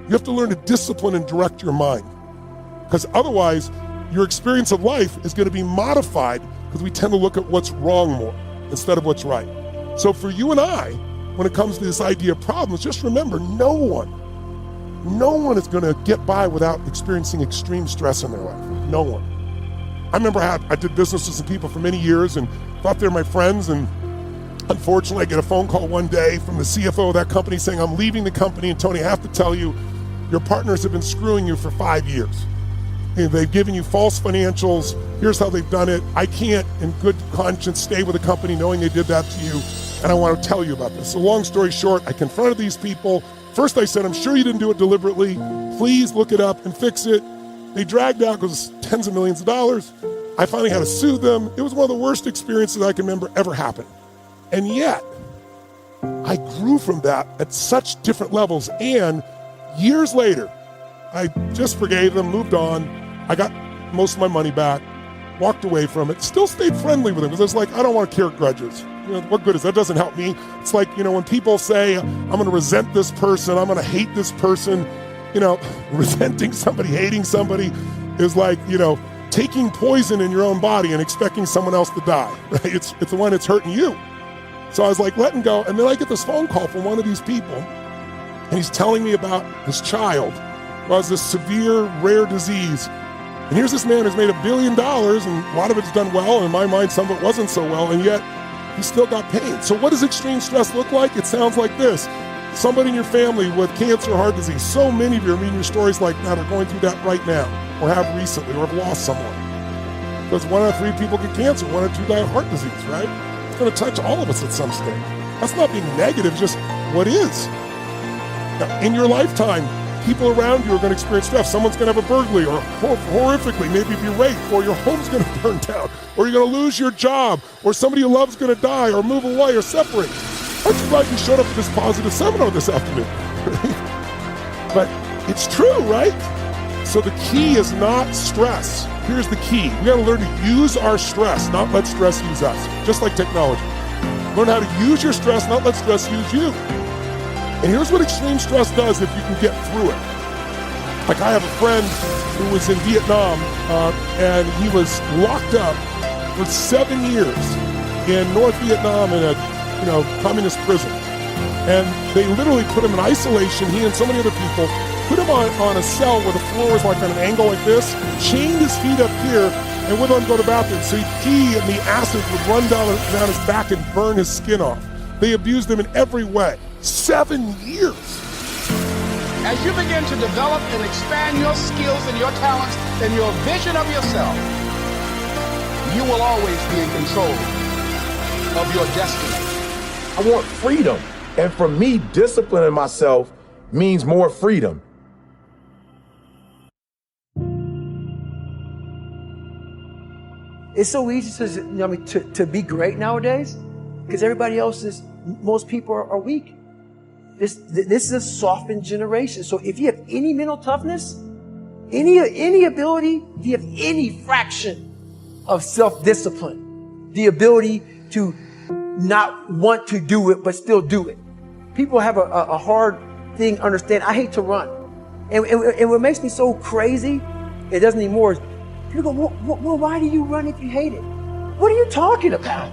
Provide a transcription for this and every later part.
You have to learn to discipline and direct your mind, because otherwise your experience of life is going to be modified because we tend to look at what's wrong more instead of what's right. So for you and I, when it comes to this idea of problems, just remember, no one is going to get by without experiencing extreme stress in their life. No one. I remember I did business with some people for many years and thought they were my friends, and unfortunately I get a phone call one day from the CFO of that company saying, I'm leaving the company, and Tony, I have to tell you, your partners have been screwing you for 5 years. And they've given you false financials. Here's how they've done it. I can't, in good conscience, stay with a company knowing they did that to you, and I want to tell you about this. So long story short, I confronted these people. First I said, I'm sure you didn't do it deliberately. Please look it up and fix it. They dragged out because it's tens of millions of dollars. I finally had to sue them. It was one of the worst experiences I can remember ever happened. And yet, I grew from that at such different levels. And years later, I just forgave them, moved on. I got most of my money back, walked away from it, still stayed friendly with them because it's like, I don't want to carry grudges. What good is that? Doesn't help me. It's like, when people say, I'm going to resent this person, I'm going to hate this person, resenting somebody, hating somebody is like, taking poison in your own body and expecting someone else to die, right? It's the one that's hurting you. So I was like letting go. And then I get this phone call from one of these people, and he's telling me about his child who has this severe, rare disease. And here's this man who's made $1 billion, and a lot of it's done well, and in my mind, some of it wasn't so well, and yet he still got pain. So what does extreme stress look like? It sounds like this. Somebody in your family with cancer or heart disease. So many of you are reading your stories like that are going through that right now, or have recently, or have lost someone. Because 1 out of 3 people get cancer, 1 or 2 die of heart disease, right? It's going to touch all of us at some stage. That's not being negative, just what is. Now, in your lifetime, people around you are going to experience stress. Someone's going to have a burglary, or horrifically, maybe be raped, or your home's going to burn down, or you're going to lose your job, or somebody you love is going to die, or move away, or separate. I'm just glad you showed up at this positive seminar this afternoon. But it's true, right? So the key is not stress. Here's the key. We got to learn to use our stress, not let stress use us, just like technology. Learn how to use your stress, not let stress use you. And here's what extreme stress does if you can get through it. Like I have a friend who was in Vietnam, and he was locked up for 7 years in North Vietnam in a communist prison. And they literally put him in isolation, he and so many other people, put him on a cell where the floor was like on an angle like this, chained his feet up here, and wouldn't let him go to the bathroom. So he'd pee and the acid would run down his back and burn his skin off. They abused him in every way. 7 years. As you begin to develop and expand your skills and your talents and your vision of yourself, you will always be in control of your destiny. I want freedom. And for me, disciplining myself means more freedom. It's so easy to be great nowadays because most people are weak. This is a softened generation. So if you have any mental toughness, any ability, if you have any fraction of self-discipline, the ability to not want to do it, but still do it. People have a hard thing understand. I hate to run. And what makes me so crazy, it doesn't anymore, is people go, well, why do you run if you hate it? What are you talking about?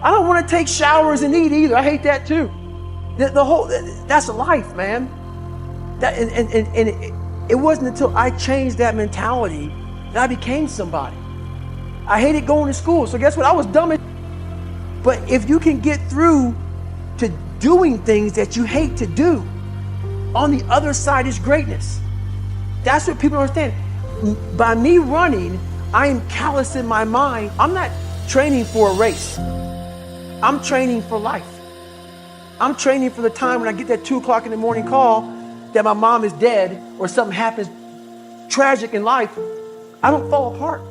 I don't want to take showers and eat either. I hate that too. That's life, man. It wasn't until I changed that mentality that I became somebody. I hated going to school, so guess what? I was dumb as. But if you can get through to doing things that you hate to do, on the other side is greatness. That's what people don't understand. By me running, I am callous in my mind. I'm not training for a race. I'm training for life. I'm training for the time when I get that 2 o'clock in the morning call that my mom is dead or something happens tragic in life. I don't fall apart.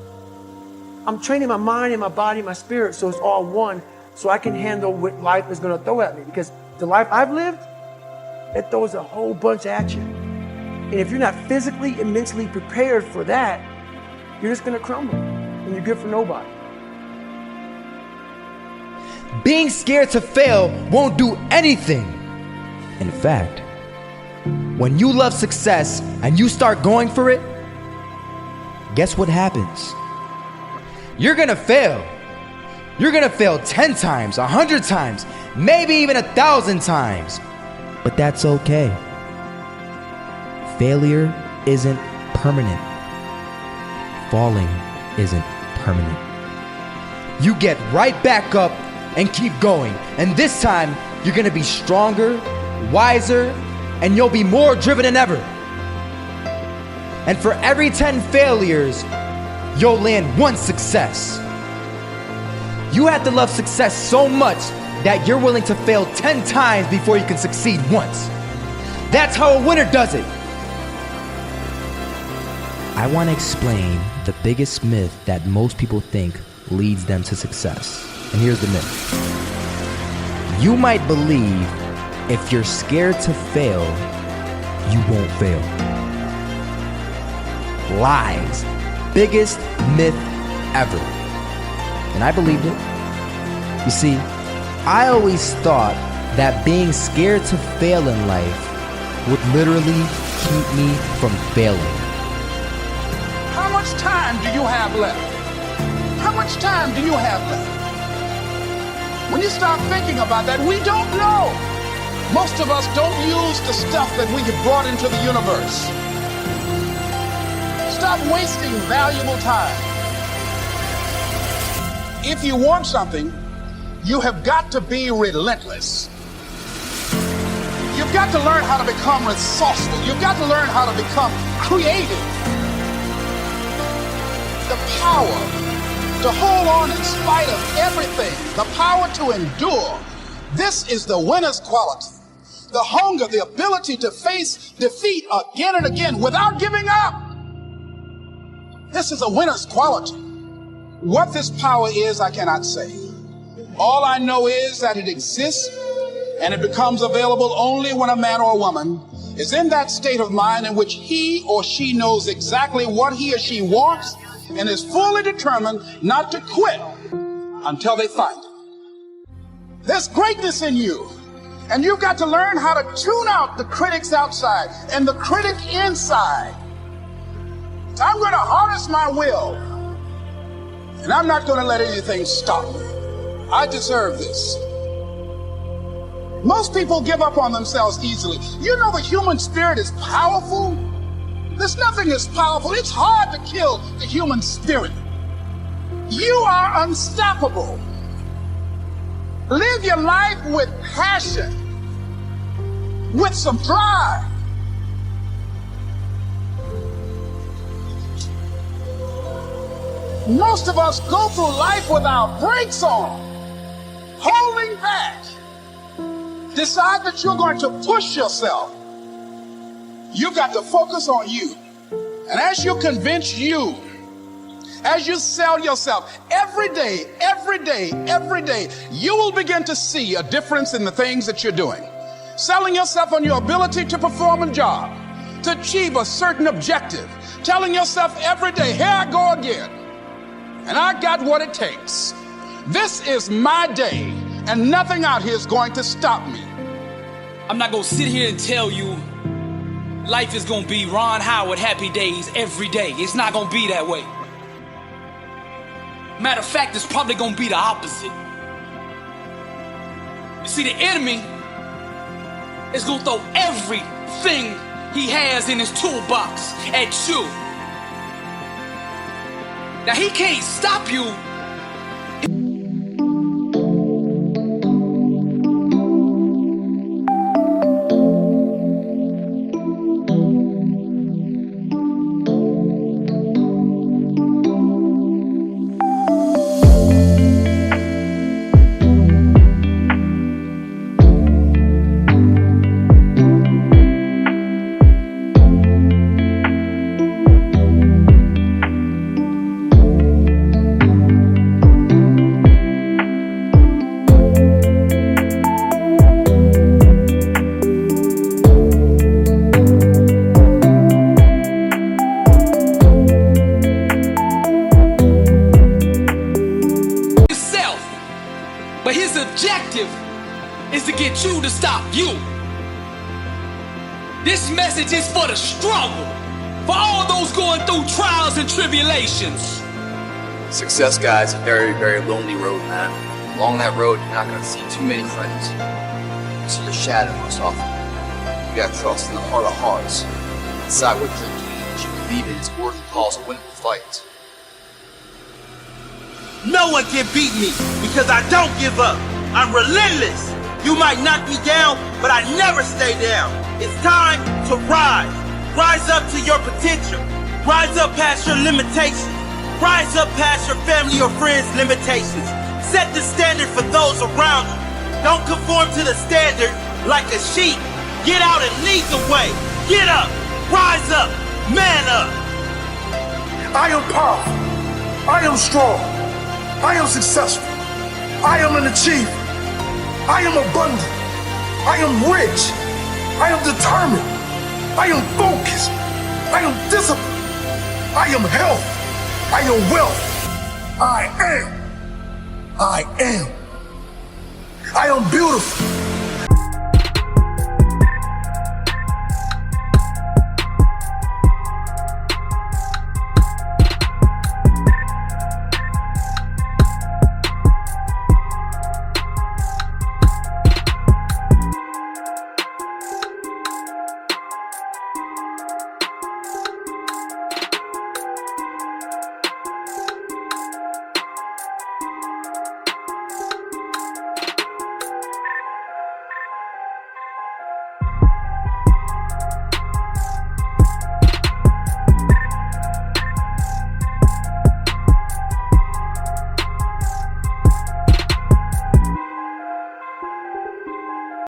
I'm training my mind and my body and my spirit so it's all one, so I can handle what life is going to throw at me. Because the life I've lived, it throws a whole bunch at you. And if you're not physically and mentally prepared for that, you're just going to crumble and you're good for nobody. Being scared to fail won't do anything. In fact, When you love success and you start going for it, guess what happens? You're gonna fail. You're gonna fail 10 times, 100 times, maybe even 1,000 times. But that's okay. Failure isn't permanent. Falling isn't permanent. You get right back up and keep going. And this time, you're gonna be stronger, wiser, and you'll be more driven than ever. And for every 10 failures, you'll land 1 success. You have to love success so much that you're willing to fail 10 times before you can succeed once. That's how a winner does it. I want to explain the biggest myth that most people think leads them to success. And here's the myth. You might believe if you're scared to fail, you won't fail. Lies. Biggest myth ever. And I believed it. You see, I always thought that being scared to fail in life would literally keep me from failing. How much time do you have left? How much time do you have left? When you start thinking about that, we don't know. Most of us don't use the stuff that we have brought into the universe. Stop wasting valuable time. If you want something, you have got to be relentless. You've got to learn how to become resourceful. You've got to learn how to become creative. The power to hold on in spite of everything, the power to endure. This is the winner's quality. The hunger, the ability to face defeat again and again without giving up. This is a winner's quality. What this power is, I cannot say. All I know is that it exists and it becomes available only when a man or a woman is in that state of mind in which he or she knows exactly what he or she wants and is fully determined not to quit until they find it. There's greatness in you, and you've got to learn how to tune out the critics outside and the critic inside. I'm going to harness my will, and I'm not going to let anything stop me. I deserve this. Most people give up on themselves easily. You know the human spirit is powerful. There's nothing as powerful. It's hard to kill the human spirit. You are unstoppable. Live your life with passion, with some drive. Most of us go through life with our brakes on, holding back. Decide that you're going to push yourself. You've got to focus on you. And as you convince you, as you sell yourself every day, you will begin to see a difference in the things that you're doing. Selling yourself on your ability to perform a job, to achieve a certain objective. Telling yourself every day, here I go again. And I got what it takes. This is my day, and nothing out here is going to stop me. I'm not gonna sit here and tell you life is gonna be Ron Howard happy days every day. It's not gonna be that way. Matter of fact, it's probably gonna be the opposite. You see, the enemy is gonna throw everything he has in his toolbox at you. Now, he can't stop you. This message is for the struggle, for all those going through trials and tribulations. Success, guys, a very, very lonely road, man. Along that road, you're not going to see too many friends. You see your shadow most often. You got to trust in the heart of hearts. Decide what dream you need, you believe in is worth the cause of winning the fight. No one can beat me because I don't give up. I'm relentless. You might knock me down, but I never stay down. It's time to rise. Rise up to your potential. Rise up past your limitations. Rise up past your family or friends' limitations. Set the standard for those around you. Don't conform to the standard like a sheep. Get out and lead the way. Get up. Rise up. Man up. I am powerful. I am strong. I am successful. I am an achiever. I am abundant. I am rich. I am determined. I am focused. I am disciplined. I am health. I am wealth. I am. I am. I am beautiful.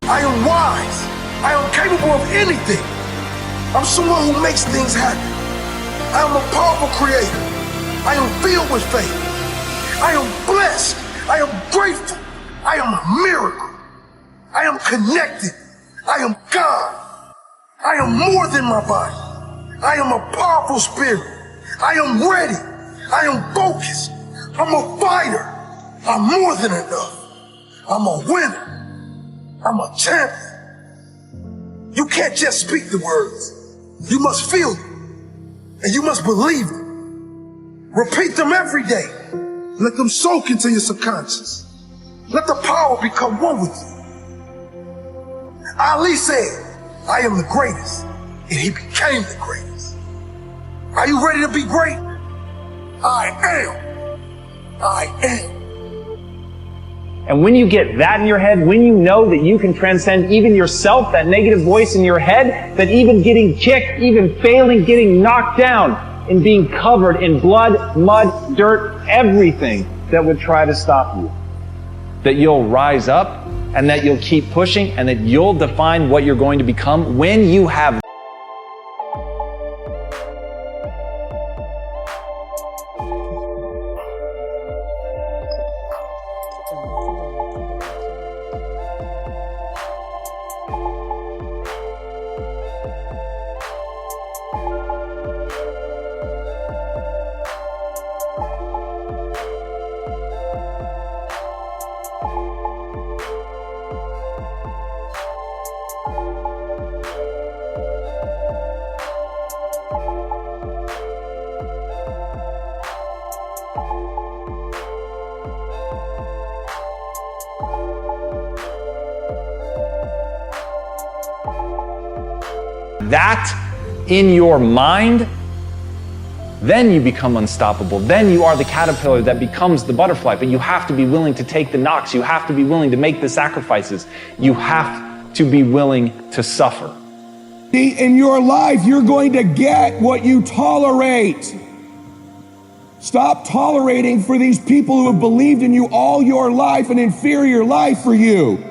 I am wise. I am capable of anything. I'm someone who makes things happen. I am a powerful creator. I am filled with faith. I am blessed. I am grateful. I am a miracle. I am connected. I am God. I am more than my body. I am a powerful spirit. I am ready. I am focused. I'm a fighter. I'm more than enough. I'm a winner. I'm a champion. You can't just speak the words. You must feel them. And you must believe them. Repeat them every day. Let them soak into your subconscious. Let the power become one with you. Ali said, I am the greatest. And he became the greatest. Are you ready to be great? I am. I am. And when you get that in your head, when you know that you can transcend even yourself, that negative voice in your head, that even getting kicked, even failing, getting knocked down, and being covered in blood, mud, dirt, everything that would try to stop you, that you'll rise up and that you'll keep pushing and that you'll define what you're going to become when you have that in your mind, then you become unstoppable. Then you are the caterpillar that becomes the butterfly. But you have to be willing to take the knocks. You have to be willing to make the sacrifices. You have to be willing to suffer. In your life, you're going to get what you tolerate. Stop tolerating for these people who have believed in you all your life, an inferior life for you.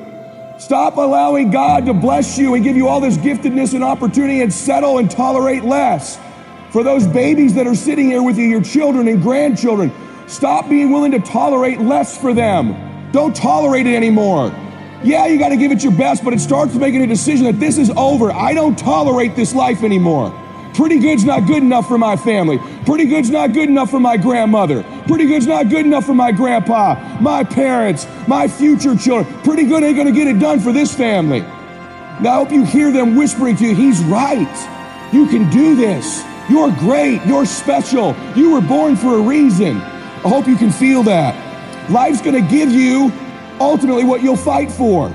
Stop allowing God to bless you and give you all this giftedness and opportunity and settle and tolerate less. For those babies that are sitting here with you, your children and grandchildren, stop being willing to tolerate less for them. Don't tolerate it anymore. Yeah, you got to give it your best, but it starts with making a decision that this is over. I don't tolerate this life anymore. Pretty good's not good enough for my family. Pretty good's not good enough for my grandmother. Pretty good's not good enough for my grandpa, my parents, my future children. Pretty good ain't gonna get it done for this family. Now I hope you hear them whispering to you, he's right. You can do this. You're great. You're special. You were born for a reason. I hope you can feel that. Life's going to give you ultimately what you'll fight for.